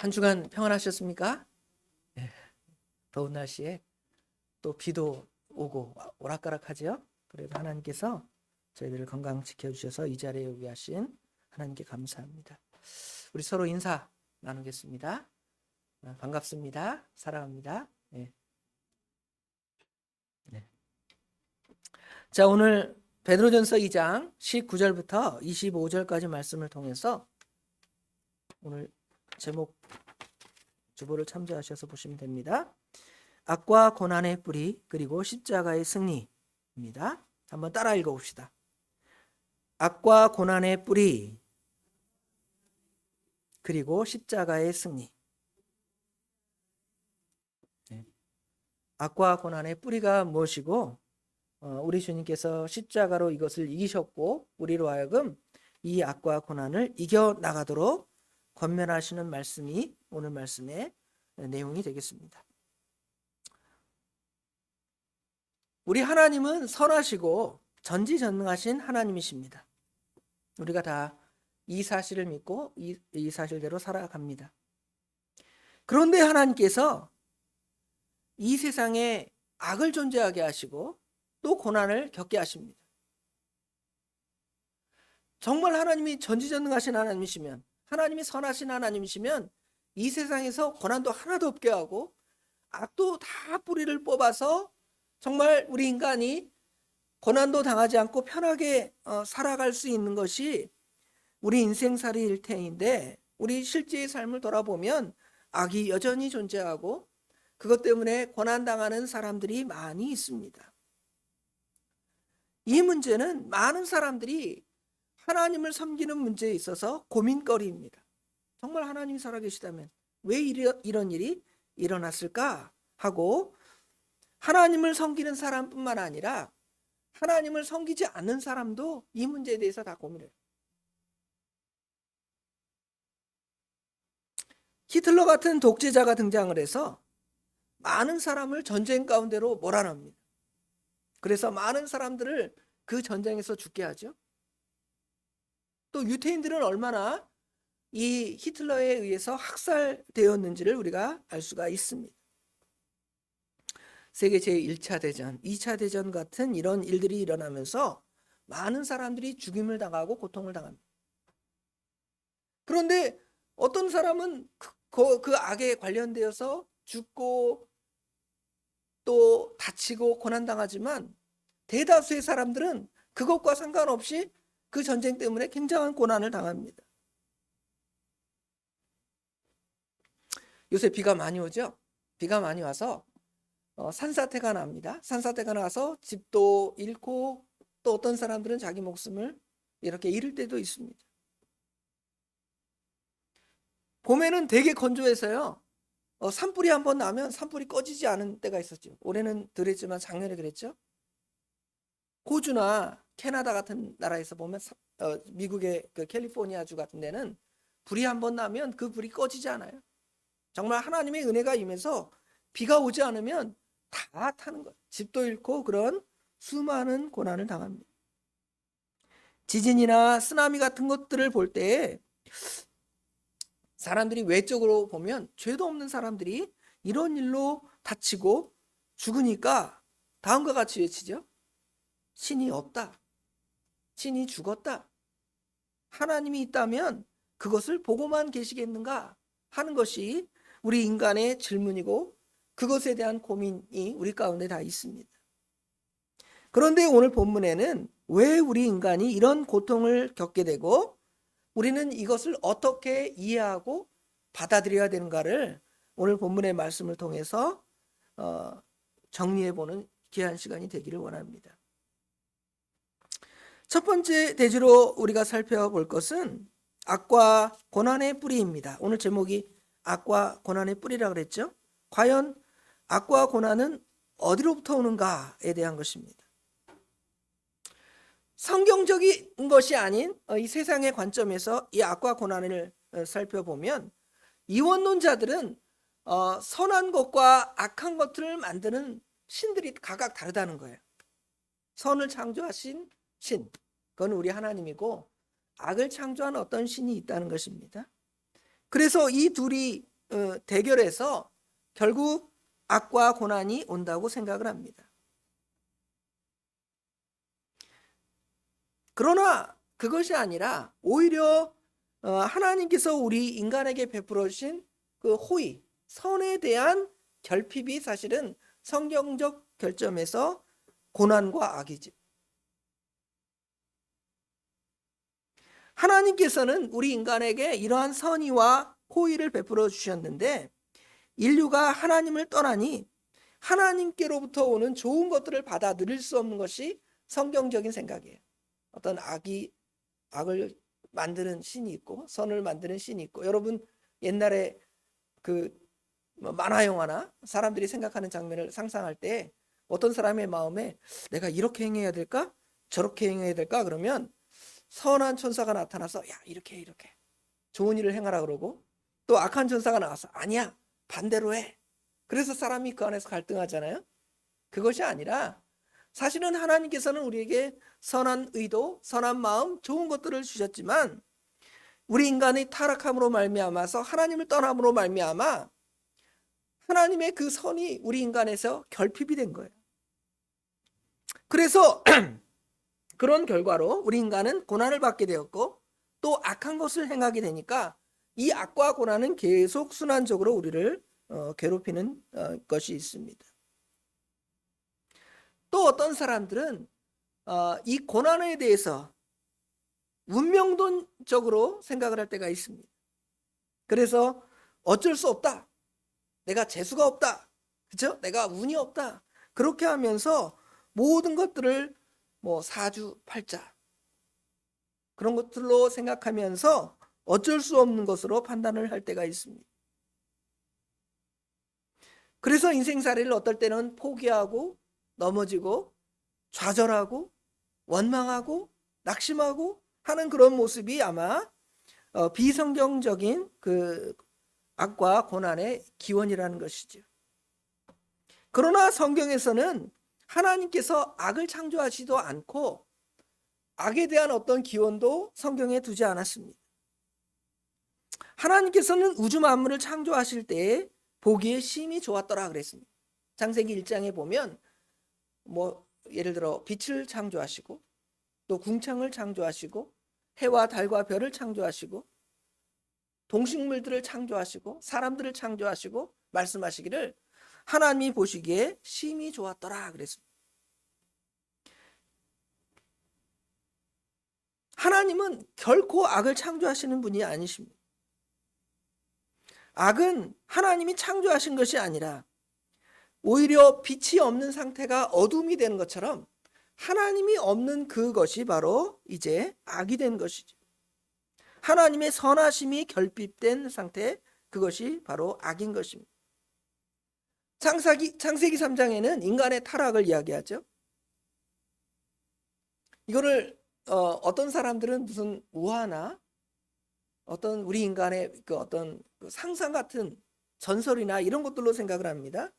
한 주간 평안하셨습니까? 네, 더운 날씨에 또 비도 오고 오락가락하죠. 그래도 하나님께서 저희들을 건강 지켜주셔서 이 자리에 오게 하신 하나님께 감사합니다. 우리 서로 인사 나누겠습니다. 반갑습니다. 사랑합니다. 네. 네. 자, 오늘 베드로전서 2장 19절부터 25절까지 말씀을 통해서 오늘 제목 주보를 참조하셔서 보시면 됩니다. 악과 고난의 뿌리 그리고 십자가의 승리입니다. 한번 따라 읽어봅시다. 악과 고난의 뿌리 그리고 십자가의 승리. 네. 악과 고난의 뿌리가 무엇이고 우리 주님께서 십자가로 이것을 이기셨고 우리로 하여금 이 악과 고난을 이겨나가도록 권면하시는 말씀이 오늘 말씀의 내용이 되겠습니다. 우리 하나님은 선하시고 전지전능하신 하나님이십니다. 우리가 다 이 사실을 믿고 이 사실대로 살아갑니다. 그런데 하나님께서 이 세상에 악을 존재하게 하시고 또 고난을 겪게 하십니다. 정말 하나님이 전지전능하신 하나님이시면, 하나님이 선하신 하나님이시면 이 세상에서 고난도 하나도 없게 하고 악도 다 뿌리를 뽑아서 정말 우리 인간이 고난도 당하지 않고 편하게 살아갈 수 있는 것이 우리 인생살이일 테인데, 우리 실제의 삶을 돌아보면 악이 여전히 존재하고 그것 때문에 고난당하는 사람들이 많이 있습니다. 이 문제는 많은 사람들이 하나님을 섬기는 문제에 있어서 고민거리입니다. 정말 하나님이 살아계시다면 왜 이런 일이 일어났을까 하고, 하나님을 섬기는 사람뿐만 아니라 하나님을 섬기지 않는 사람도 이 문제에 대해서 다 고민해요. 히틀러 같은 독재자가 등장을 해서 많은 사람을 전쟁 가운데로 몰아넣습니다. 그래서 많은 사람들을 그 전쟁에서 죽게 하죠. 또 유태인들은 얼마나 이 히틀러에 의해서 학살되었는지를 우리가 알 수가 있습니다. 세계 제1차 대전, 2차 대전 같은 이런 일들이 일어나면서 많은 사람들이 죽임을 당하고 고통을 당합니다. 그런데 어떤 사람은 그 악에 관련되어서 죽고 또 다치고 고난당하지만 대다수의 사람들은 그것과 상관없이 그 전쟁 때문에 굉장한 고난을 당합니다. 요새 비가 많이 오죠? 비가 많이 와서 산사태가 납니다. 산사태가 나서 집도 잃고 또 어떤 사람들은 자기 목숨을 이렇게 잃을 때도 있습니다. 봄에는 되게 건조해서요. 산불이 한번 나면 산불이 꺼지지 않은 때가 있었죠. 올해는 덜했지만 작년에 그랬죠. 호주나 캐나다 같은 나라에서 보면 미국의 그 캘리포니아주 같은 데는 불이 한번 나면 그 불이 꺼지지 않아요. 정말 하나님의 은혜가 임해서 비가 오지 않으면 다 타는 거예요. 집도 잃고 그런 수많은 고난을 당합니다. 지진이나 쓰나미 같은 것들을 볼 때 사람들이 외적으로 보면 죄도 없는 사람들이 이런 일로 다치고 죽으니까 다음과 같이 외치죠. 신이 없다. 신이 죽었다. 하나님이 있다면 그것을 보고만 계시겠는가 하는 것이 우리 인간의 질문이고 그것에 대한 고민이 우리 가운데 다 있습니다. 그런데 오늘 본문에는 왜 우리 인간이 이런 고통을 겪게 되고 우리는 이것을 어떻게 이해하고 받아들여야 되는가를 오늘 본문의 말씀을 통해서 정리해보는 귀한 시간이 되기를 원합니다. 첫 번째 대지로 우리가 살펴볼 것은 악과 고난의 뿌리입니다. 오늘 제목이 악과 고난의 뿌리라고 그랬죠. 과연 악과 고난은 어디로부터 오는가에 대한 것입니다. 성경적인 것이 아닌 이 세상의 관점에서 이 악과 고난을 살펴보면 이원론자들은 선한 것과 악한 것들을 만드는 신들이 각각 다르다는 거예요. 선을 창조하신 신, 그건 우리 하나님이고 악을 창조한 어떤 신이 있다는 것입니다. 그래서 이 둘이 대결에서 결국 악과 고난이 온다고 생각을 합니다. 그러나 그것이 아니라 오히려 하나님께서 우리 인간에게 베풀어 주신 그 호의, 선에 대한 결핍이 사실은 성경적 결점에서 고난과 악이죠. 하나님께서는 우리 인간에게 이러한 선의와 호의를 베풀어 주셨는데 인류가 하나님을 떠나니 하나님께로부터 오는 좋은 것들을 받아 누릴 수 없는 것이 성경적인 생각이에요. 어떤 악을 만드는 신이 있고 선을 만드는 신이 있고, 여러분 옛날에 그 만화 영화나 사람들이 생각하는 장면을 상상할 때 어떤 사람의 마음에 내가 이렇게 행해야 될까? 저렇게 행해야 될까? 그러면 선한 천사가 나타나서 야, 이렇게 좋은 일을 행하라 그러고, 또 악한 천사가 나와서 아니야, 반대로 해. 그래서 사람이 그 안에서 갈등하잖아요. 그것이 아니라 사실은 하나님께서는 우리에게 선한 의도, 선한 마음, 좋은 것들을 주셨지만 우리 인간의 타락함으로 말미암아서 하나님을 떠남으로 말미암아 하나님의 그 선이 우리 인간에서 결핍이 된 거예요. 그래서 그런 결과로 우리 인간은 고난을 받게 되었고 또 악한 것을 행하게 되니까 이 악과 고난은 계속 순환적으로 우리를 괴롭히는 것이 있습니다. 또 어떤 사람들은 이 고난에 대해서 운명론적으로 생각을 할 때가 있습니다. 그래서 어쩔 수 없다, 내가 재수가 없다, 그렇죠? 내가 운이 없다, 그렇게 하면서 모든 것들을 사주팔자 그런 것들로 생각하면서 어쩔 수 없는 것으로 판단을 할 때가 있습니다. 그래서 인생살이를 어떨 때는 포기하고 넘어지고 좌절하고 원망하고 낙심하고 하는 그런 모습이 아마 비성경적인 그 악과 고난의 기원이라는 것이죠. 그러나 성경에서는 하나님께서 악을 창조하지도 않고 악에 대한 어떤 기원도 성경에 두지 않았습니다. 하나님께서는 우주 만물을 창조하실 때에 보기에 심히 좋았더라 그랬습니다. 창세기 1장에 보면 예를 들어 빛을 창조하시고 또 궁창을 창조하시고 해와 달과 별을 창조하시고 동식물들을 창조하시고 사람들을 창조하시고 말씀하시기를 하나님이 보시기에 심히 좋았더라 그랬습니다. 하나님은 결코 악을 창조하시는 분이 아니십니다. 악은 하나님이 창조하신 것이 아니라 오히려 빛이 없는 상태가 어둠이 되는 것처럼 하나님이 없는 그것이 바로 이제 악이 된 것이죠. 하나님의 선하심이 결핍된 상태, 그것이 바로 악인 것입니다. 창세기 3장에는 인간의 타락을 이야기하죠. 이거를 어떤 사람들은 무슨 우화나 어떤 우리 인간의 그 어떤 상상 같은 전설이나 이런 것들로 생각을 합니다.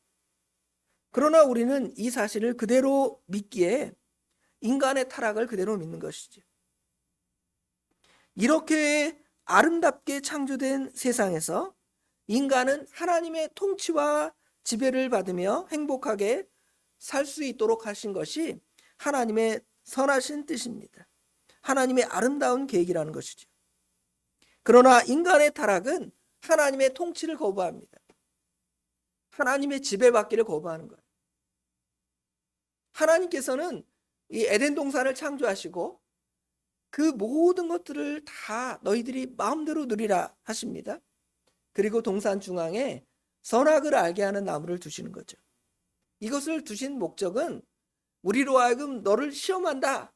그러나 우리는 이 사실을 그대로 믿기에 인간의 타락을 그대로 믿는 것이죠. 이렇게 아름답게 창조된 세상에서 인간은 하나님의 통치와 지배를 받으며 행복하게 살 수 있도록 하신 것이 하나님의 선하신 뜻입니다. 하나님의 아름다운 계획이라는 것이죠. 그러나 인간의 타락은 하나님의 통치를 거부합니다. 하나님의 지배받기를 거부하는 거예요. 하나님께서는 이 에덴 동산을 창조하시고 그 모든 것들을 다 너희들이 마음대로 누리라 하십니다. 그리고 동산 중앙에 선악을 알게 하는 나무를 두시는 거죠. 이것을 두신 목적은 우리로 하여금 너를 시험한다,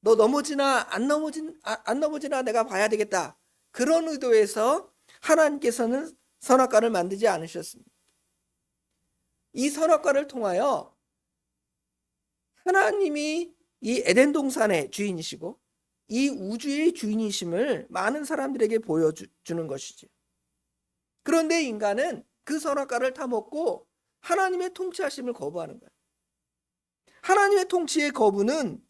너 넘어지나 안 넘어지나 내가 봐야 되겠다, 그런 의도에서 하나님께서는 선악과를 만들지 않으셨습니다. 이 선악과를 통하여 하나님이 이 에덴 동산의 주인이시고 이 우주의 주인이심을 많은 사람들에게 보여주는 것이죠. 그런데 인간은 그 선악과를 타먹고 하나님의 통치하심을 거부하는 거예요. 하나님의 통치의 거부는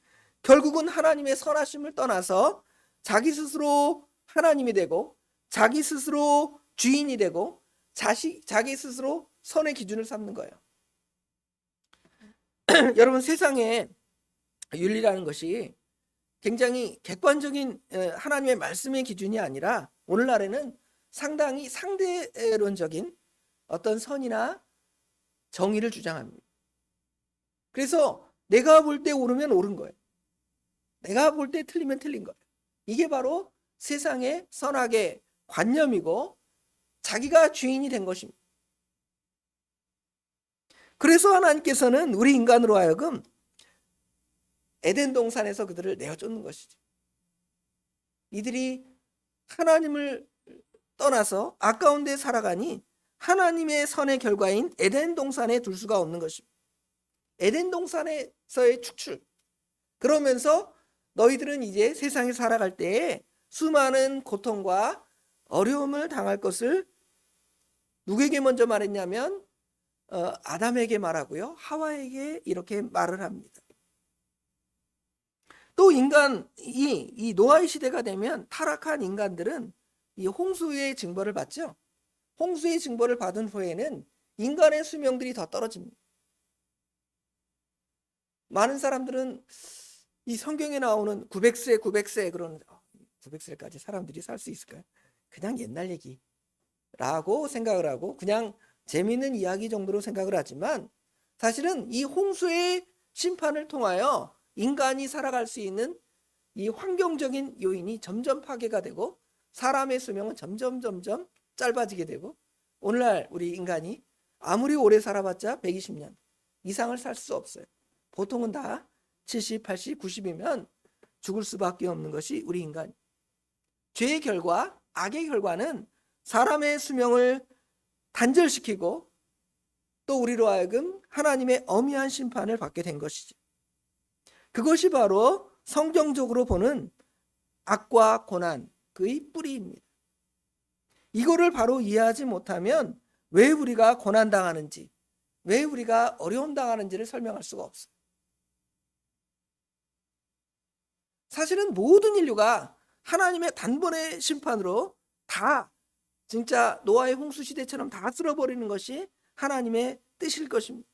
결국은 하나님의 선하심을 떠나서 자기 스스로 하나님이 되고 자기 스스로 주인이 되고 자기 스스로 선의 기준을 삼는 거예요. 여러분, 세상에 윤리라는 것이 굉장히 객관적인 하나님의 말씀의 기준이 아니라 오늘날에는 상당히 상대론적인 어떤 선이나 정의를 주장합니다. 그래서 내가 볼 때 옳으면 옳은 거예요. 내가 볼 때 틀리면 틀린 거예요. 이게 바로 세상의 선악의 관념이고 자기가 주인이 된 것입니다. 그래서 하나님께서는 우리 인간으로 하여금 에덴 동산에서 그들을 내어쫓는 것이죠. 이들이 하나님을 떠나서 아까운 데 살아가니 하나님의 선의 결과인 에덴 동산에 둘 수가 없는 것입니다. 에덴 동산에서의 축출. 그러면서 너희들은 이제 세상에 살아갈 때에 수많은 고통과 어려움을 당할 것을 누구에게 먼저 말했냐면 아담에게 말하고요, 하와에게 이렇게 말을 합니다. 또 인간이 이 노아의 시대가 되면 타락한 인간들은 이 홍수의 징벌을 받죠. 홍수의 징벌을 받은 후에는 인간의 수명들이 더 떨어집니다. 많은 사람들은 이 성경에 나오는 900세 그러는 900세까지 사람들이 살 수 있을까요? 그냥 옛날 얘기라고 생각을 하고 그냥 재미있는 이야기 정도로 생각을 하지만 사실은 이 홍수의 심판을 통하여 인간이 살아갈 수 있는 이 환경적인 요인이 점점 파괴가 되고 사람의 수명은 점점 짧아지게 되고 오늘날 우리 인간이 아무리 오래 살아봤자 120년 이상을 살 수 없어요. 보통은 다 70, 80, 90이면 죽을 수밖에 없는 것이 우리 인간. 죄의 결과, 악의 결과는 사람의 수명을 단절시키고 또 우리로 하여금 하나님의 엄의한 심판을 받게 된 것이죠. 그것이 바로 성경적으로 보는 악과 고난, 그의 뿌리입니다. 이거를 바로 이해하지 못하면 왜 우리가 고난당하는지, 왜 우리가 어려움 당하는지를 설명할 수가 없어요. 사실은 모든 인류가 하나님의 단번의 심판으로 다 진짜 노아의 홍수 시대처럼 다 쓸어버리는 것이 하나님의 뜻일 것입니다.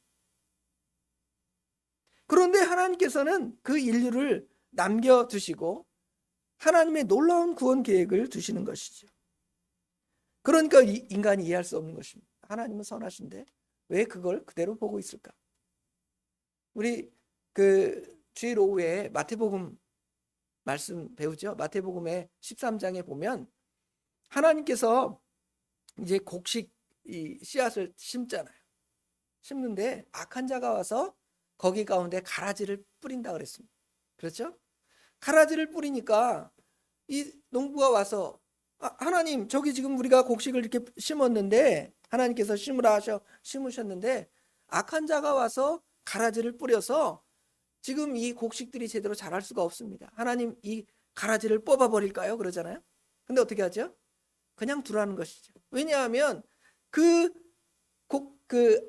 그런데 하나님께서는 그 인류를 남겨두시고 하나님의 놀라운 구원 계획을 두시는 것이죠. 그러니까 인간이 이해할 수 없는 것입니다. 하나님은 선하신데 왜 그걸 그대로 보고 있을까? 우리 주일 오후에 마태복음 말씀 배우죠. 마태복음의 13장에 보면 하나님께서 이제 곡식 이 씨앗을 심잖아요. 심는데 악한 자가 와서 거기 가운데 가라지를 뿌린다 그랬습니다. 그렇죠? 가라지를 뿌리니까 이 농부가 와서 하나님, 저기 지금 우리가 곡식을 이렇게 심었는데 하나님께서 심으라 하셔 심으셨는데 악한 자가 와서 가라지를 뿌려서 지금 이 곡식들이 제대로 자랄 수가 없습니다. 하나님, 이 가라지를 뽑아버릴까요? 그러잖아요. 근데 어떻게 하죠? 그냥 두라는 것이죠. 왜냐하면 그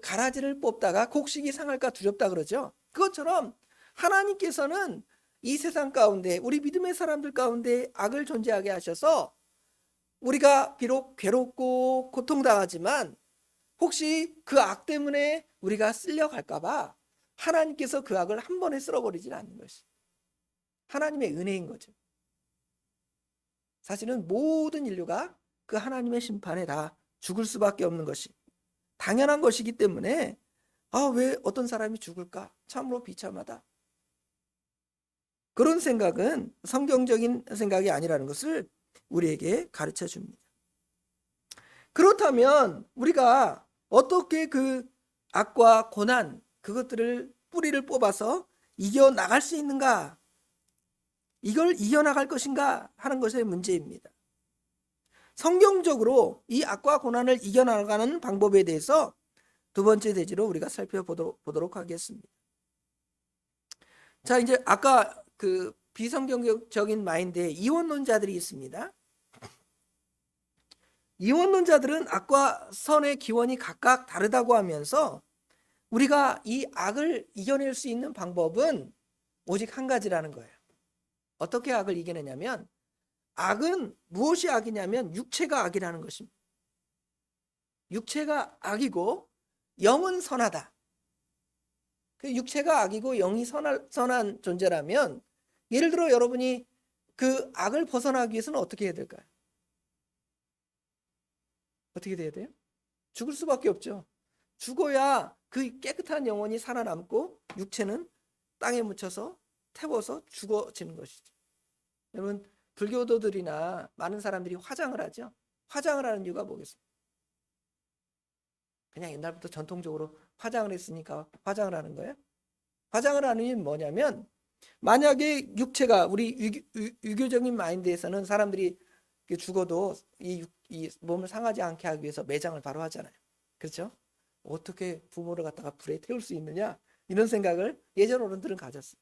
가라지를 뽑다가 곡식이 상할까 두렵다 그러죠. 그것처럼 하나님께서는 이 세상 가운데 우리 믿음의 사람들 가운데 악을 존재하게 하셔서 우리가 비록 괴롭고 고통당하지만 혹시 그 악 때문에 우리가 쓸려갈까 봐 하나님께서 그 악을 한 번에 쓸어버리지 않는 것이 하나님의 은혜인 거죠. 사실은 모든 인류가 그 하나님의 심판에 다 죽을 수밖에 없는 것이 당연한 것이기 때문에 왜 어떤 사람이 죽을까? 참으로 비참하다. 그런 생각은 성경적인 생각이 아니라는 것을 우리에게 가르쳐 줍니다. 그렇다면 우리가 어떻게 그 악과 고난 그것들을 뿌리를 뽑아서 이겨나갈 수 있는가? 이걸 이겨나갈 것인가 하는 것의 문제입니다. 성경적으로 이 악과 고난을 이겨나가는 방법에 대해서 두 번째 대지로 우리가 살펴보도록 하겠습니다. 자, 이제 아까 그 비성경적인 마인드에 이원론자들이 있습니다. 이원론자들은 악과 선의 기원이 각각 다르다고 하면서 우리가 이 악을 이겨낼 수 있는 방법은 오직 한 가지라는 거예요. 어떻게 악을 이겨내냐면 악은 무엇이 악이냐면 육체가 악이라는 것입니다. 육체가 악이고 영은 선하다. 그 육체가 악이고 영이 선한 존재라면, 예를 들어 여러분이 그 악을 벗어나기 위해서는 어떻게 해야 될까요? 어떻게 돼야 돼요? 죽을 수밖에 없죠. 죽어야 그 깨끗한 영혼이 살아남고 육체는 땅에 묻혀서 태워서 죽어지는 것이죠. 여러분, 불교도들이나 많은 사람들이 화장을 하죠. 화장을 하는 이유가 뭐겠어요? 그냥 옛날부터 전통적으로 화장을 했으니까 화장을 하는 거예요? 화장을 하는 이유는 뭐냐면, 만약에 육체가, 우리 유교적인 마인드에서는 사람들이 죽어도 이 몸을 상하지 않게 하기 위해서 매장을 바로 하잖아요. 그렇죠? 어떻게 부모를 갖다가 불에 태울 수 있느냐, 이런 생각을 예전 어른들은 가졌어요.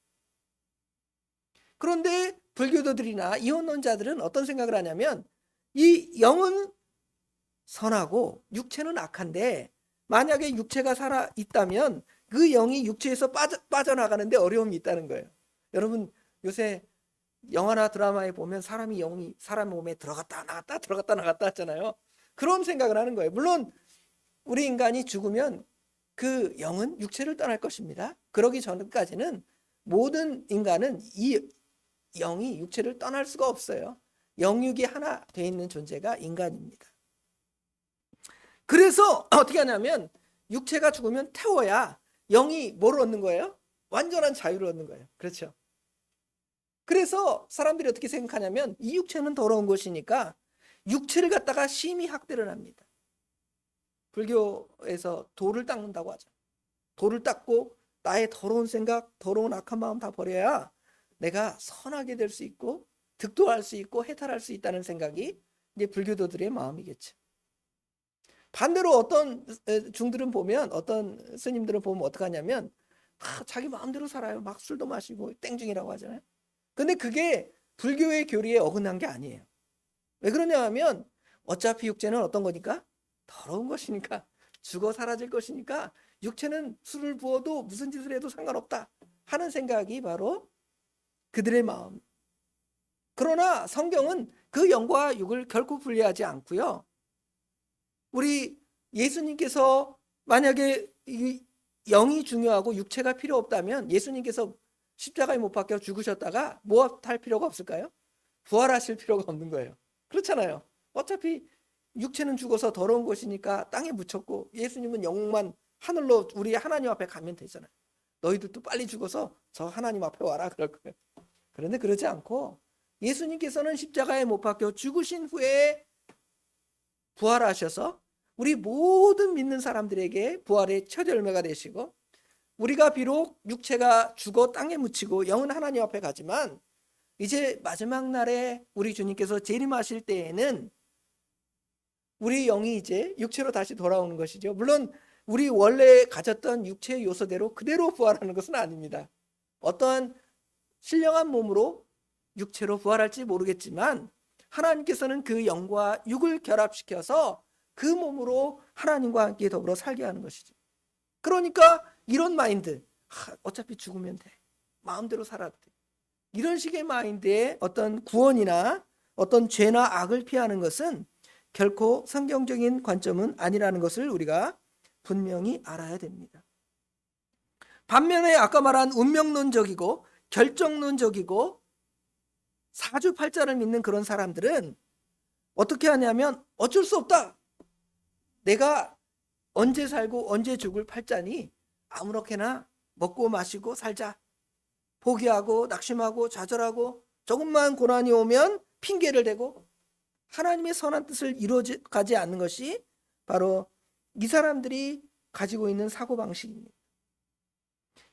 그런데 불교도들이나 이혼론자들은 어떤 생각을 하냐면, 이 영은 선하고 육체는 악한데, 만약에 육체가 살아 있다면 그 영이 육체에서 빠져나가는데 어려움이 있다는 거예요. 여러분, 요새 영화나 드라마에 보면 영이 사람 몸에 들어갔다 나갔다 들어갔다 나갔다 하잖아요. 그런 생각을 하는 거예요. 물론 우리 인간이 죽으면 그 영은 육체를 떠날 것입니다. 그러기 전까지는 모든 인간은 이 영이 육체를 떠날 수가 없어요. 영육이 하나 돼 있는 존재가 인간입니다. 그래서 어떻게 하냐면, 육체가 죽으면 태워야 영이 뭘 얻는 거예요? 완전한 자유를 얻는 거예요. 그렇죠? 그래서 사람들이 어떻게 생각하냐면, 이 육체는 더러운 것이니까 육체를 갖다가 심히 학대를 합니다. 불교에서 돌을 닦는다고 하죠. 돌을 닦고 나의 더러운 생각, 더러운 악한 마음 다 버려야 내가 선하게 될 수 있고 득도할 수 있고 해탈할 수 있다는 생각이 이제 불교도들의 마음이겠죠. 반대로 어떤 중들은 보면, 어떤 스님들은 보면 어떻게 하냐면, 자기 마음대로 살아요. 막 술도 마시고 땡중이라고 하잖아요. 근데 그게 불교의 교리에 어긋난 게 아니에요. 왜 그러냐 하면, 어차피 육체는 어떤 거니까? 더러운 것이니까, 죽어 사라질 것이니까 육체는 술을 부어도 무슨 짓을 해도 상관없다 하는 생각이 바로 그들의 마음. 그러나 성경은 그 영과 육을 결코 분리하지 않고요. 우리 예수님께서 만약에 이 영이 중요하고 육체가 필요 없다면, 예수님께서 십자가에 못 박혀 죽으셨다가 뭐 할 필요가 없을까요? 부활하실 필요가 없는 거예요. 그렇잖아요. 어차피 육체는 죽어서 더러운 것이니까 땅에 묻혔고, 예수님은 영만 하늘로 우리 하나님 앞에 가면 되잖아요. 너희들도 빨리 죽어서 저 하나님 앞에 와라 그럴 거예요. 그런데 그러지 않고, 예수님께서는 십자가에 못 박혀 죽으신 후에 부활하셔서 우리 모든 믿는 사람들에게 부활의 첫 열매가 되시고, 우리가 비록 육체가 죽어 땅에 묻히고 영은 하나님 앞에 가지만, 이제 마지막 날에 우리 주님께서 재림하실 때에는 우리 영이 이제 육체로 다시 돌아오는 것이죠. 물론 우리 원래 가졌던 육체의 요소대로 그대로 부활하는 것은 아닙니다. 어떠한 신령한 몸으로 육체로 부활할지 모르겠지만, 하나님께서는 그 영과 육을 결합시켜서 그 몸으로 하나님과 함께 더불어 살게 하는 것이죠. 그러니까 이런 마인드, 어차피 죽으면 돼, 마음대로 살아도 돼, 이런 식의 마인드의 어떤 구원이나 어떤 죄나 악을 피하는 것은 결코 성경적인 관점은 아니라는 것을 우리가 분명히 알아야 됩니다. 반면에 아까 말한 운명론적이고 결정론적이고 사주팔자를 믿는 그런 사람들은 어떻게 하냐면, 어쩔 수 없다, 내가 언제 살고 언제 죽을 팔자니 아무렇게나 먹고 마시고 살자, 포기하고 낙심하고 좌절하고 조금만 고난이 오면 핑계를 대고 하나님의 선한 뜻을 이루어가지 않는 것이 바로 이 사람들이 가지고 있는 사고방식입니다.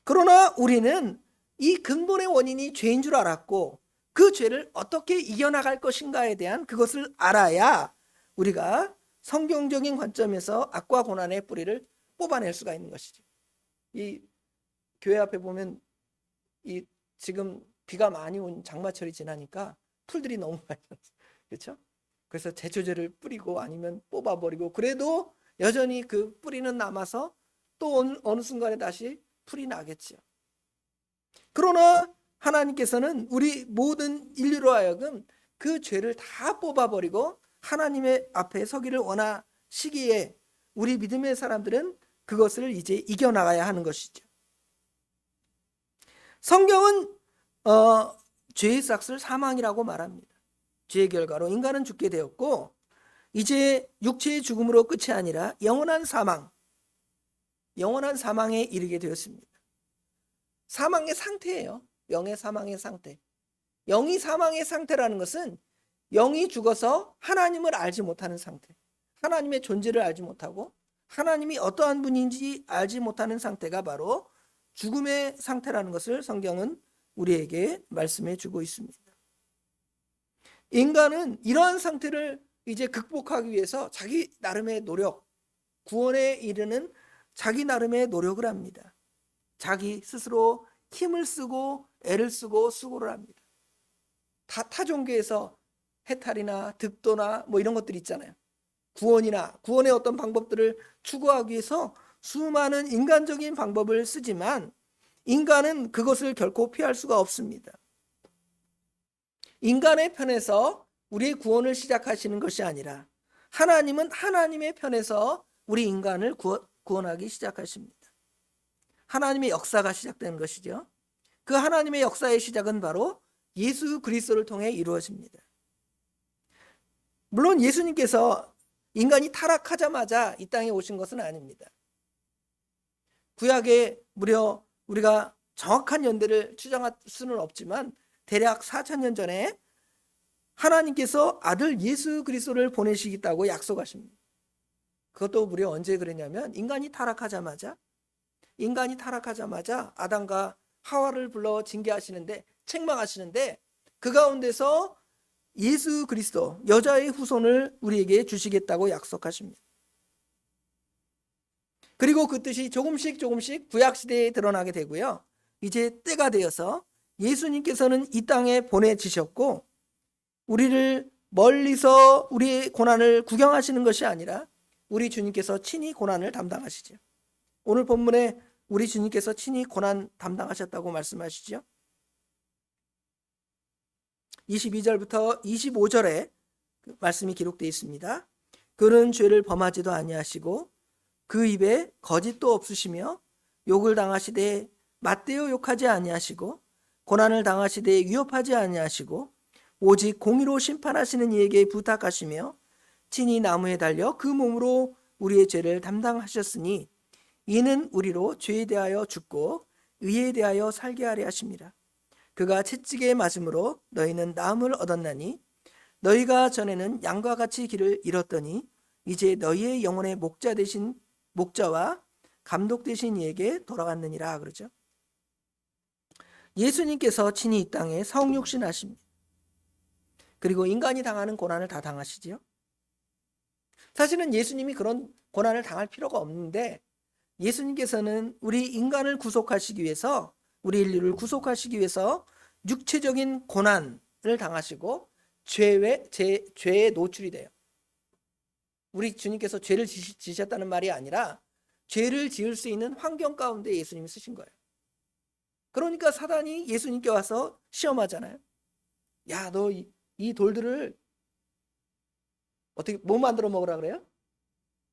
그러나 우리는 이 근본의 원인이 죄인 줄 알았고, 그 죄를 어떻게 이겨나갈 것인가에 대한 그것을 알아야 우리가 성경적인 관점에서 악과 고난의 뿌리를 뽑아낼 수가 있는 것이죠. 이 교회 앞에 보면 이 지금 비가 많이 온 장마철이 지나니까 풀들이 너무 많이 났어요. 그렇죠? 그래서 제초제를 뿌리고 아니면 뽑아버리고, 그래도 여전히 그 뿌리는 남아서 또 어느 순간에 다시 풀이 나겠죠. 그러나 하나님께서는 우리 모든 인류로 하여금 그 죄를 다 뽑아버리고 하나님의 앞에 서기를 원하시기에 우리 믿음의 사람들은 그것을 이제 이겨나가야 하는 것이죠. 성경은 죄의 삭슬 사망이라고 말합니다. 죄의 결과로 인간은 죽게 되었고 이제 육체의 죽음으로 끝이 아니라 영원한 사망에 이르게 되었습니다. 사망의 상태예요. 영의 사망의 상태. 영이 사망의 상태라는 것은 영이 죽어서 하나님을 알지 못하는 상태, 하나님의 존재를 알지 못하고 하나님이 어떠한 분인지 알지 못하는 상태가 바로 죽음의 상태라는 것을 성경은 우리에게 말씀해 주고 있습니다. 인간은 이러한 상태를 이제 극복하기 위해서 자기 나름의 노력, 구원에 이르는 자기 나름의 노력을 합니다. 자기 스스로 힘을 쓰고 애를 쓰고 수고를 합니다. 타 종교에서 해탈이나 득도나 뭐 이런 것들이 있잖아요. 구원의 어떤 방법들을 추구하기 위해서 수많은 인간적인 방법을 쓰지만 인간은 그것을 결코 피할 수가 없습니다. 인간의 편에서 우리의 구원을 시작하시는 것이 아니라 하나님은 하나님의 편에서 우리 인간을 구원하기 시작하십니다. 하나님의 역사가 시작되는 것이죠. 그 하나님의 역사의 시작은 바로 예수 그리스도를 통해 이루어집니다. 물론 예수님께서 인간이 타락하자마자 이 땅에 오신 것은 아닙니다. 구약에 무려 우리가 정확한 연대를 추정할 수는 없지만 대략 4,000년 전에 하나님께서 아들 예수 그리스도를 보내시겠다고 약속하십니다. 그것도 무려 언제 그랬냐면 인간이 타락하자마자 아담과 하와를 불러 징계하시는데, 책망하시는데 그 가운데서 예수 그리스도 여자의 후손을 우리에게 주시겠다고 약속하십니다. 그리고 그 뜻이 조금씩 구약시대에 드러나게 되고요. 이제 때가 되어서 예수님께서는 이 땅에 보내지셨고 우리를 멀리서 우리의 고난을 구경하시는 것이 아니라 우리 주님께서 친히 고난을 담당하시죠. 오늘 본문에 우리 주님께서 친히 고난 담당하셨다고 말씀하시죠. 22절부터 25절에 그 말씀이 기록되어 있습니다. 그는 죄를 범하지도 아니하시고 그 입에 거짓도 없으시며 욕을 당하시되 맞대어 욕하지 아니하시고 고난을 당하시되 위협하지 아니하시고 오직 공의로 심판하시는 이에게 부탁하시며 친히 나무에 달려 그 몸으로 우리의 죄를 담당하셨으니 이는 우리로 죄에 대하여 죽고 의에 대하여 살게 하려 하십니다. 그가 채찍에 맞음으로 너희는 나음을 얻었나니 너희가 전에는 양과 같이 길을 잃었더니 이제 너희의 영혼의 목자와 감독 되신 이에게 돌아갔느니라 그러죠. 예수님께서 친히 이 땅에 성육신 하십니다. 그리고 인간이 당하는 고난을 다 당하시지요. 사실은 예수님이 그런 고난을 당할 필요가 없는데 예수님께서는 우리 인간을 구속하시기 위해서, 우리 인류를 구속하시기 위해서 육체적인 고난을 당하시고 죄에 노출이 돼요. 우리 주님께서 죄를 지셨다는 말이 아니라 죄를 지을 수 있는 환경 가운데 예수님이 쓰신 거예요. 그러니까 사단이 예수님께 와서 시험하잖아요. 야, 너 이 돌들을 어떻게 뭐 만들어 먹으라 그래요?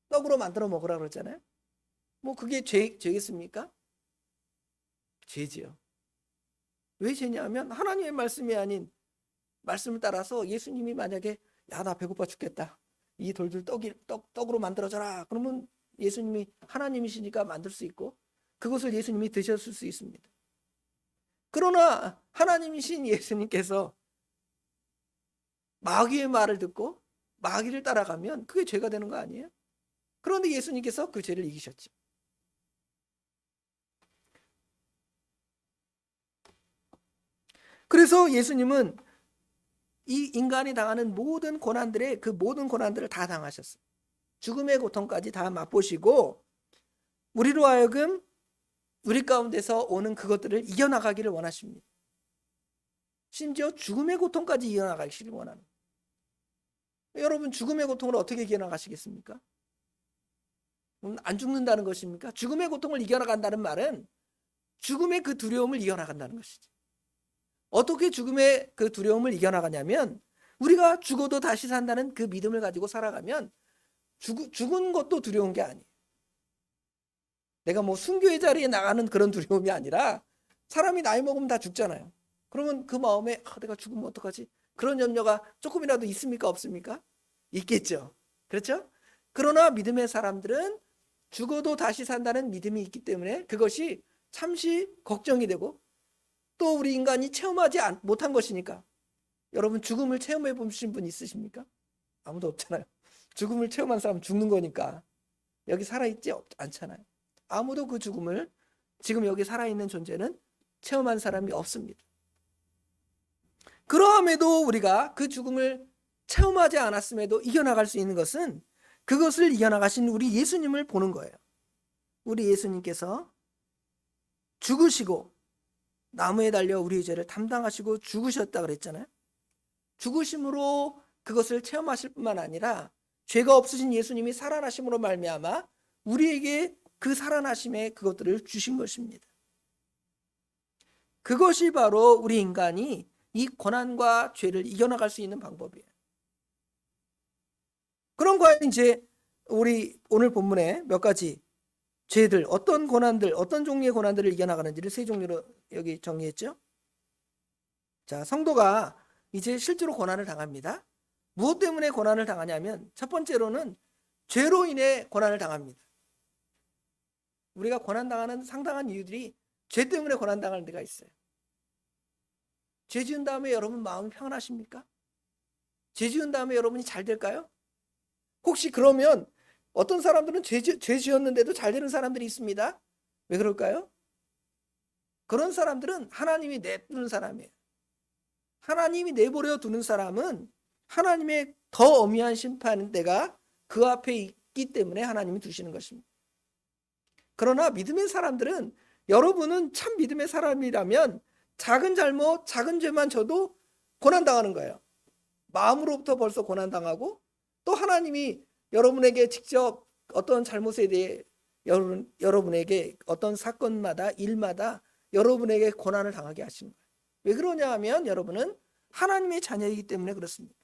떡으로 만들어 먹으라 그러잖아요. 뭐 그게 죄겠습니까? 죄지요. 왜 죄냐면 하나님의 말씀이 아닌 말씀을 따라서 예수님이 만약에 야, 나 배고파 죽겠다, 이 돌들 떡으로 만들어줘라, 그러면 예수님이 하나님이시니까 만들 수 있고 그것을 예수님이 드셨을 수 있습니다. 그러나 하나님이신 예수님께서 마귀의 말을 듣고 마귀를 따라가면 그게 죄가 되는 거 아니에요? 그런데 예수님께서 그 죄를 이기셨죠. 그래서 예수님은 이 인간이 당하는 모든 고난들의 그 모든 고난들을 다 당하셨어요. 죽음의 고통까지 다 맛보시고 우리로 하여금 우리 가운데서 오는 그것들을 이겨나가기를 원하십니다. 심지어 죽음의 고통까지 이겨나가기를 원하는. 여러분, 죽음의 고통을 어떻게 이겨나가시겠습니까? 안 죽는다는 것입니까? 죽음의 고통을 이겨나간다는 말은 죽음의 그 두려움을 이겨나간다는 것이죠. 어떻게 죽음의 그 두려움을 이겨나가냐면 우리가 죽어도 다시 산다는 그 믿음을 가지고 살아가면 죽은 것도 두려운 게 아니에요. 내가 뭐 순교의 자리에 나가는 그런 두려움이 아니라 사람이 나이 먹으면 다 죽잖아요. 그러면 그 마음에 내가 죽으면 어떡하지? 그런 염려가 조금이라도 있습니까? 없습니까? 있겠죠. 그렇죠? 그러나 믿음의 사람들은 죽어도 다시 산다는 믿음이 있기 때문에 그것이 잠시 걱정이 되고 또 우리 인간이 체험하지 못한 것이니까. 여러분 죽음을 체험해 보신 분 있으십니까? 아무도 없잖아요. 죽음을 체험한 사람은 죽는 거니까. 여기 살아있지 않잖아요. 아무도 그 죽음을 지금 여기 살아있는 존재는 체험한 사람이 없습니다. 그러함에도 우리가 그 죽음을 체험하지 않았음에도 이겨나갈 수 있는 것은 그것을 이겨나가신 우리 예수님을 보는 거예요. 우리 예수님께서 죽으시고 나무에 달려 우리의 죄를 담당하시고 죽으셨다 그랬잖아요. 죽으심으로 그것을 체험하실 뿐만 아니라 죄가 없으신 예수님이 살아나심으로 말미암아 우리에게 그 살아나심의 그것들을 주신 것입니다. 그것이 바로 우리 인간이 이 고난과 죄를 이겨나갈 수 있는 방법이에요. 그럼 과연 이제 우리 오늘 본문에 몇 가지 죄들, 어떤 고난들, 어떤 종류의 고난들을 이겨나가는지를 세 종류로 여기 정리했죠. 자, 성도가 이제 실제로 고난을 당합니다. 무엇 때문에 고난을 당하냐면 첫 번째로는 죄로 인해 고난을 당합니다. 우리가 고난당하는 상당한 이유들이 죄 때문에 고난당하는 데가 있어요. 죄 지은 다음에 여러분 마음이 평안하십니까? 죄 지은 다음에 여러분이 잘 될까요? 혹시 그러면 어떤 사람들은 죄 지었는데도 잘 되는 사람들이 있습니다. 왜 그럴까요? 그런 사람들은 하나님이 내두는 사람이에요. 하나님이 내버려 두는 사람은 하나님의 더 엄미한 심판대가 그 앞에 있기 때문에 하나님이 두시는 것입니다. 그러나 믿음의 사람들은 여러분은 참 믿음의 사람이라면 작은 잘못, 작은 죄만 져도 고난당하는 거예요. 마음으로부터 벌써 고난당하고 또 하나님이 여러분에게 직접 어떤 잘못에 대해 여러분에게 어떤 사건마다 일마다 여러분에게 고난을 당하게 하시는 거예요. 왜 그러냐 하면 여러분은 하나님의 자녀이기 때문에 그렇습니다.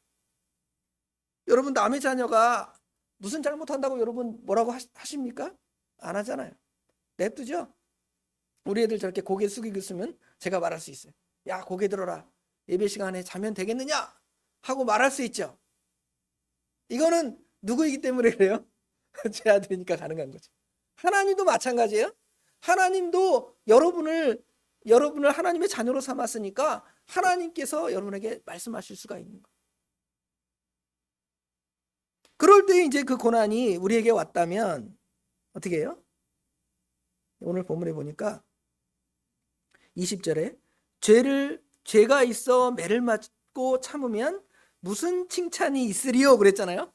여러분 남의 자녀가 무슨 잘못한다고 여러분 뭐라고 하십니까? 안 하잖아요. 냅두죠. 우리 애들 저렇게 고개 숙이고 있으면 제가 말할 수 있어요. 야, 고개 들어라. 예배 시간에 자면 되겠느냐? 하고 말할 수 있죠. 이거는 누구이기 때문에 그래요? 제 아들이니까 가능한 거죠. 하나님도 마찬가지예요. 하나님도 여러분을 하나님의 자녀로 삼았으니까 하나님께서 여러분에게 말씀하실 수가 있는 거예요. 그럴 때 이제 그 고난이 우리에게 왔다면 어떻게 해요? 오늘 본문에 보니까 20절에 죄가 있어 매를 맞고 참으면 무슨 칭찬이 있으리요 그랬잖아요.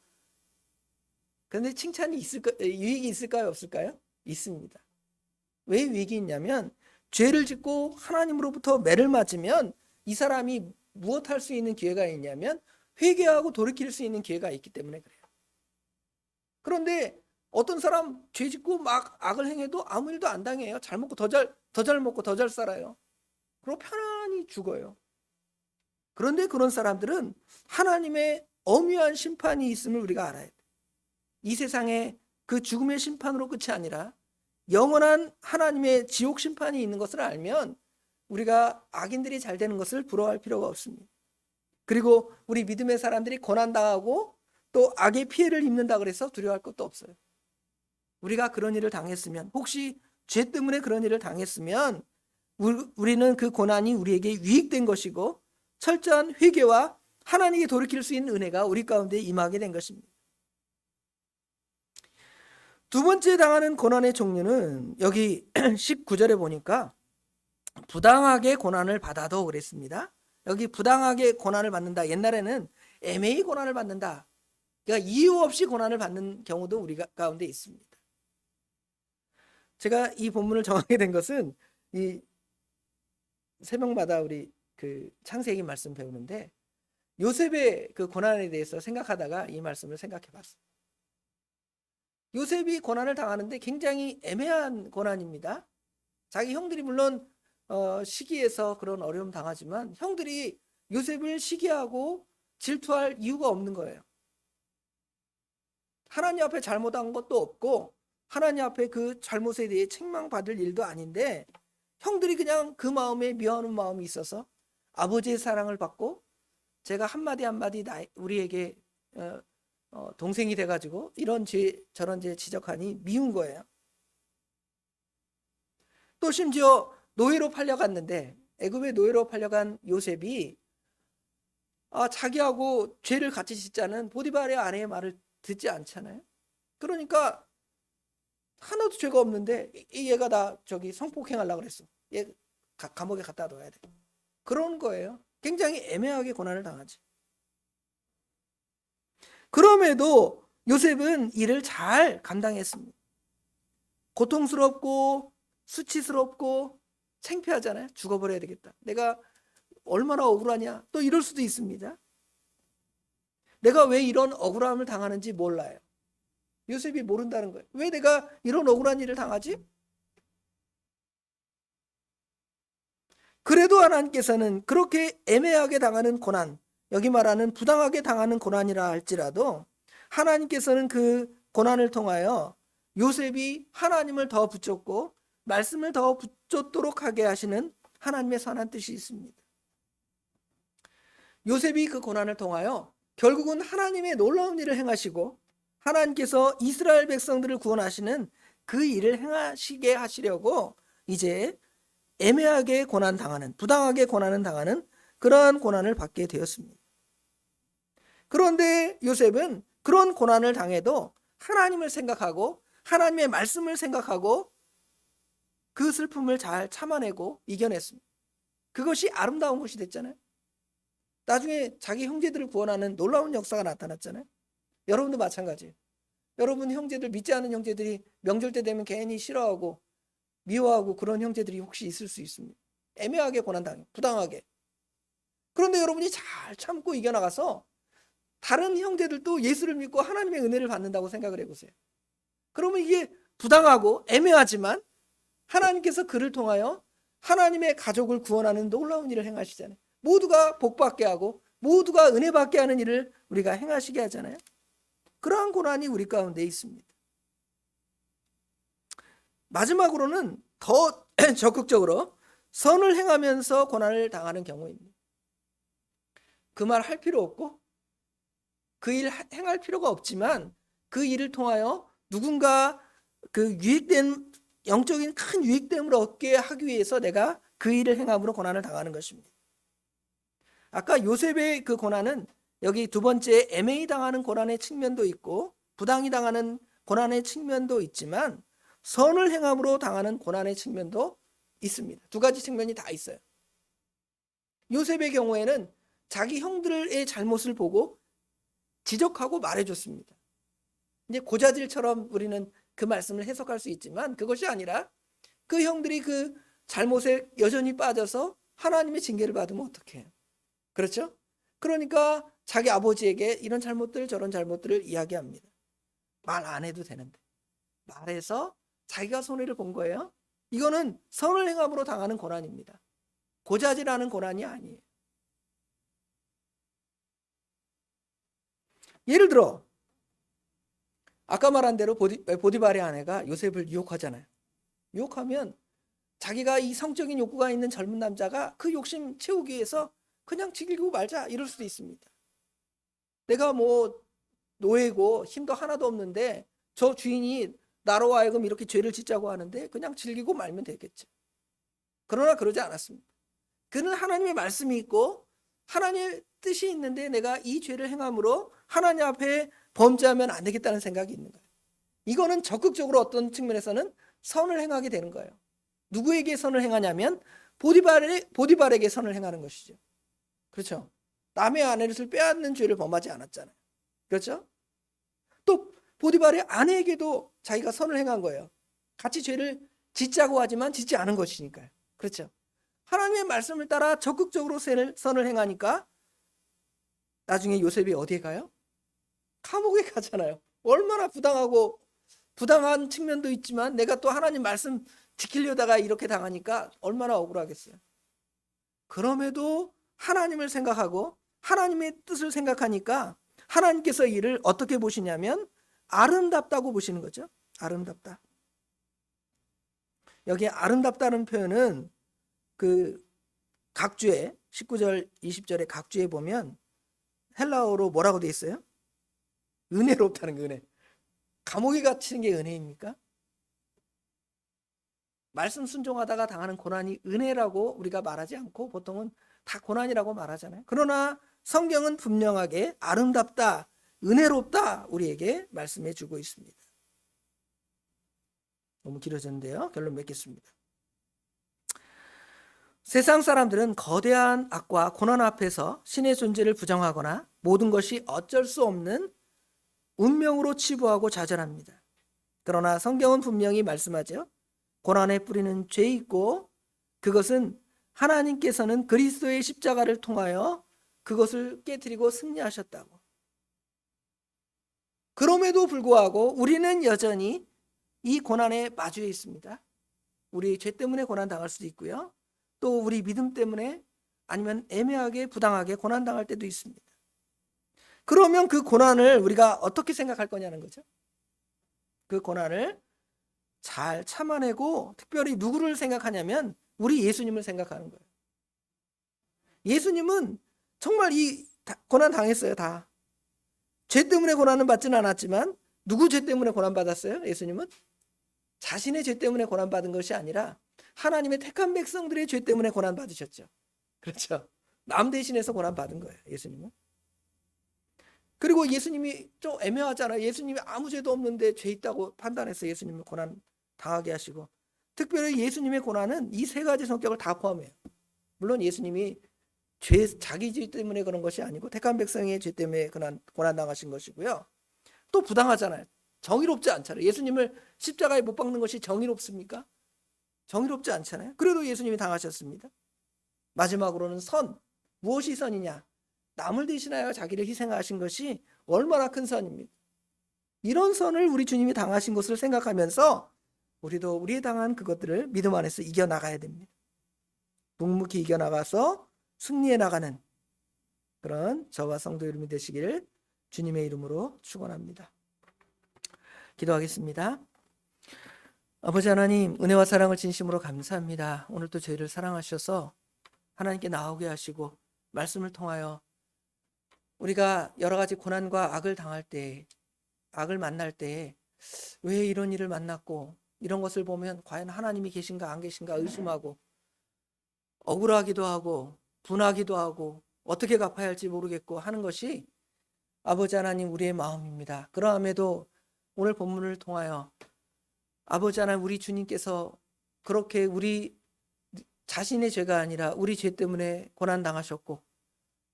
그런데 칭찬이 유익이 있을까요? 없을까요? 있습니다. 왜 유익이 있냐면 죄를 짓고 하나님으로부터 매를 맞으면 이 사람이 무엇 할 수 있는 기회가 있냐면 회개하고 돌이킬 수 있는 기회가 있기 때문에 그래요. 그런데 어떤 사람 죄 짓고 막 악을 행해도 아무 일도 안 당해요. 잘 먹고 더 잘 먹고 더 잘 살아요. 그리고 편안히 죽어요. 그런데 그런 사람들은 하나님의 엄유한 심판이 있음을 우리가 알아야 돼요. 이 세상에 그 죽음의 심판으로 끝이 아니라 영원한 하나님의 지옥 심판이 있는 것을 알면 우리가 악인들이 잘 되는 것을 부러워할 필요가 없습니다. 그리고 우리 믿음의 사람들이 고난당하고 또 악의 피해를 입는다 그래서 두려워할 것도 없어요. 우리가 그런 일을 당했으면, 혹시 죄 때문에 그런 일을 당했으면 우리는 그 고난이 우리에게 유익된 것이고 철저한 회개와 하나님께 돌이킬 수 있는 은혜가 우리 가운데 임하게 된 것입니다. 두 번째 당하는 고난의 종류는 여기 19절에 보니까 부당하게 고난을 받아도 그랬습니다. 여기 부당하게 고난을 받는다. 옛날에는 애매히 고난을 받는다. 그러니까 이유 없이 고난을 받는 경우도 우리 가운데 있습니다. 제가 이 본문을 정하게 된 것은 이 새벽마다 우리 그 창세기 말씀 배우는데 요셉의 그 고난에 대해서 생각하다가 이 말씀을 생각해 봤어요. 요셉이 고난을 당하는데 굉장히 애매한 고난입니다. 자기 형들이 물론 시기해서 그런 어려움 당하지만 형들이 요셉을 시기하고 질투할 이유가 없는 거예요. 하나님 앞에 잘못한 것도 없고 하나님 앞에 그 잘못에 대해 책망받을 일도 아닌데 형들이 그냥 그 마음에 미워하는 마음이 있어서 아버지의 사랑을 받고 제가 한마디 한마디 우리에게 동생이 돼가지고 이런 죄 저런 죄 지적하니 미운 거예요. 또 심지어 노예로 팔려갔는데 애굽의 노예로 팔려간 요셉이 자기하고 죄를 같이 짓자는 보디발의 아내의 말을 듣지 않잖아요. 그러니까 하나도 죄가 없는데 얘가 나 저기 성폭행하려고 그랬어. 얘 감옥에 갖다 둬야 돼. 그런 거예요. 굉장히 애매하게 고난을 당하지. 그럼에도 요셉은 이를 잘 감당했습니다. 고통스럽고 수치스럽고 창피하잖아요. 죽어버려야 되겠다. 내가 얼마나 억울하냐. 또 이럴 수도 있습니다. 내가 왜 이런 억울함을 당하는지 몰라요. 요셉이 모른다는 거예요. 왜 내가 이런 억울한 일을 당하지? 그래도 하나님께서는 그렇게 애매하게 당하는 고난, 여기 말하는 부당하게 당하는 고난이라 할지라도 하나님께서는 그 고난을 통하여 요셉이 하나님을 더 붙잡고 말씀을 더 붙잡도록 하게 하시는 하나님의 선한 뜻이 있습니다. 요셉이 그 고난을 통하여 결국은 하나님의 놀라운 일을 행하시고 하나님께서 이스라엘 백성들을 구원하시는 그 일을 행하시게 하시려고 이제 애매하게 고난당하는, 부당하게 고난을 당하는 그러한 고난을 받게 되었습니다. 그런데 요셉은 그런 고난을 당해도 하나님을 생각하고 하나님의 말씀을 생각하고 그 슬픔을 잘 참아내고 이겨냈습니다. 그것이 아름다운 것이 됐잖아요. 나중에 자기 형제들을 구원하는 놀라운 역사가 나타났잖아요. 여러분도 마찬가지예요. 여러분 형제들, 믿지 않는 형제들이 명절 때 되면 괜히 싫어하고 미워하고 그런 형제들이 혹시 있을 수 있습니다. 애매하게 고난당해, 부당하게. 그런데 여러분이 잘 참고 이겨나가서 다른 형제들도 예수를 믿고 하나님의 은혜를 받는다고 생각을 해보세요. 그러면 이게 부당하고 애매하지만 하나님께서 그를 통하여 하나님의 가족을 구원하는 놀라운 일을 행하시잖아요. 모두가 복받게 하고 모두가 은혜받게 하는 일을 우리가 행하시게 하잖아요. 그러한 고난이 우리 가운데 있습니다. 마지막으로는 더 적극적으로 선을 행하면서 고난을 당하는 경우입니다. 그 말 할 필요 없고 그 일 행할 필요가 없지만 그 일을 통하여 누군가 그 유익된 영적인 큰 유익됨을 얻게 하기 위해서 내가 그 일을 행함으로 고난을 당하는 것입니다. 아까 요셉의 그 고난은 여기 두 번째 애매히 당하는 고난의 측면도 있고 부당히 당하는 고난의 측면도 있지만 선을 행함으로 당하는 고난의 측면도 있습니다. 두 가지 측면이 다 있어요. 요셉의 경우에는 자기 형들의 잘못을 보고 지적하고 말해줬습니다. 이제 고자질처럼 우리는 그 말씀을 해석할 수 있지만 그것이 아니라 그 형들이 그 잘못에 여전히 빠져서 하나님의 징계를 받으면 어떡해요? 그렇죠? 그러니까 자기 아버지에게 이런 잘못들 저런 잘못들을 이야기합니다. 말 안 해도 되는데 말해서 자기가 손해를 본 거예요. 이거는 선을 행함으로 당하는 고난입니다. 고자질하는 고난이 아니에요. 예를 들어 아까 말한 대로 보디발의 아내가 요셉을 유혹하잖아요. 유혹하면 자기가 이 성적인 욕구가 있는 젊은 남자가 그 욕심 채우기 위해서 그냥 즐기고 말자 이럴 수도 있습니다. 내가 뭐 노예고 힘도 하나도 없는데 저 주인이 나로 하여금 이렇게 죄를 짓자고 하는데 그냥 즐기고 말면 되겠죠. 그러나 그러지 않았습니다. 그는 하나님의 말씀이 있고 하나님의 뜻이 있는데 내가 이 죄를 행함으로 하나님 앞에 범죄하면 안 되겠다는 생각이 있는 거예요. 이거는 적극적으로 어떤 측면에서는 선을 행하게 되는 거예요. 누구에게 선을 행하냐면 보디발에게 선을 행하는 것이죠. 그렇죠? 남의 아내를 빼앗는 죄를 범하지 않았잖아요. 그렇죠? 또 보디발의 아내에게도 자기가 선을 행한 거예요. 같이 죄를 짓자고 하지만 짓지 않은 것이니까요. 그렇죠? 하나님의 말씀을 따라 적극적으로 선을 행하니까 나중에 요셉이 어디에 가요? 감옥에 가잖아요. 얼마나 부당한 측면도 있지만 내가 또 하나님 말씀 지키려다가 이렇게 당하니까 얼마나 억울하겠어요. 그럼에도 하나님을 생각하고 하나님의 뜻을 생각하니까 하나님께서 이를 어떻게 보시냐면 아름답다고 보시는 거죠. 아름답다. 여기 아름답다는 표현은 그 각주에 19절 20절의 각주에 보면 헬라어로 뭐라고 돼 있어요? 은혜롭다는 게 은혜. 감옥에 갇히는 게 은혜입니까? 말씀 순종하다가 당하는 고난이 은혜라고 우리가 말하지 않고 보통은 다 고난이라고 말하잖아요. 그러나 성경은 분명하게 아름답다, 은혜롭다 우리에게 말씀해 주고 있습니다. 너무 길어졌는데요. 결론 맺겠습니다. 세상 사람들은 거대한 악과 고난 앞에서 신의 존재를 부정하거나 모든 것이 어쩔 수 없는 운명으로 치부하고 좌절합니다. 그러나 성경은 분명히 말씀하죠. 고난의 뿌리는 죄 있고 그것은 하나님께서는 그리스도의 십자가를 통하여 그것을 깨뜨리고 승리하셨다고. 그럼에도 불구하고 우리는 여전히 이 고난에 마주해 있습니다. 우리 죄 때문에 고난 당할 수도 있고요. 또 우리 믿음 때문에 아니면 애매하게 부당하게 고난 당할 때도 있습니다. 그러면 그 고난을 우리가 어떻게 생각할 거냐는 거죠. 그 고난을 잘 참아내고 특별히 누구를 생각하냐면 우리 예수님을 생각하는 거예요. 예수님은 정말 이 고난 당했어요. 다. 죄 때문에 고난은 받지는 않았지만 누구 죄 때문에 고난 받았어요? 예수님은 자신의 죄 때문에 고난 받은 것이 아니라 하나님의 택한 백성들의 죄 때문에 고난 받으셨죠. 그렇죠. 남 대신해서 고난 받은 거예요. 예수님은. 그리고 예수님이 좀 애매하잖아요. 예수님이 아무 죄도 없는데 죄 있다고 판단해서 예수님을 고난 당하게 하시고, 특별히 예수님의 고난은 이 세 가지 성격을 다 포함해요. 물론 예수님이 자기 죄 때문에 그런 것이 아니고 택한 백성의 죄 때문에 고난 당하신 것이고요. 또 부당하잖아요. 정의롭지 않잖아요. 예수님을 십자가에 못 박는 것이 정의롭습니까? 정의롭지 않잖아요. 그래도 예수님이 당하셨습니다. 마지막으로는 선. 무엇이 선이냐? 남을 대신하여 자기를 희생하신 것이 얼마나 큰 선입니까? 이런 선을 우리 주님이 당하신 것을 생각하면서 우리도 우리의 당한 그것들을 믿음 안에서 이겨나가야 됩니다. 묵묵히 이겨나가서 승리해 나가는 그런 저와 성도 여러분이 되시길 주님의 이름으로 축원합니다. 기도하겠습니다. 아버지 하나님, 은혜와 사랑을 진심으로 감사합니다. 오늘도 저희를 사랑하셔서 하나님께 나오게 하시고 말씀을 통하여 우리가 여러 가지 고난과 악을 당할 때, 악을 만날 때 왜 이런 일을 만났고 이런 것을 보면 과연 하나님이 계신가 안 계신가 의심하고 억울하기도 하고 분하기도 하고 어떻게 갚아야 할지 모르겠고 하는 것이 아버지 하나님 우리의 마음입니다. 그러함에도 오늘 본문을 통하여 아버지 하나님 우리 주님께서 그렇게 우리 자신의 죄가 아니라 우리 죄 때문에 고난당하셨고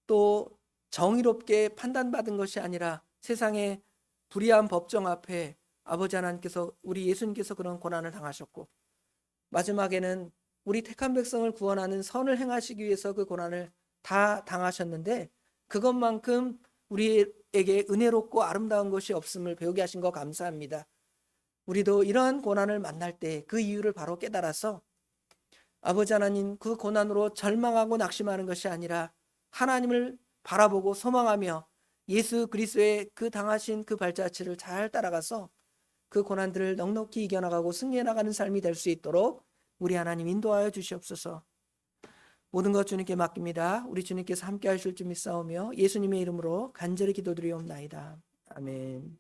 또 정의롭게 판단받은 것이 아니라 세상의 불의한 법정 앞에 아버지 하나님께서 우리 예수님께서 그런 고난을 당하셨고 마지막에는 우리 택한 백성을 구원하는 선을 행하시기 위해서 그 고난을 다 당하셨는데 그것만큼 우리에게 은혜롭고 아름다운 것이 없음을 배우게 하신 거 감사합니다. 우리도 이러한 고난을 만날 때 그 이유를 바로 깨달아서 아버지 하나님 그 고난으로 절망하고 낙심하는 것이 아니라 하나님을 바라보고 소망하며 예수 그리스도의 그 당하신 그 발자취를 잘 따라가서 그 고난들을 넉넉히 이겨나가고 승리해 나가는 삶이 될 수 있도록 우리 하나님 인도하여 주시옵소서. 모든 것 주님께 맡깁니다. 우리 주님께서 함께 하실 줄 믿사오며 예수님의 이름으로 간절히 기도드리옵나이다. 아멘.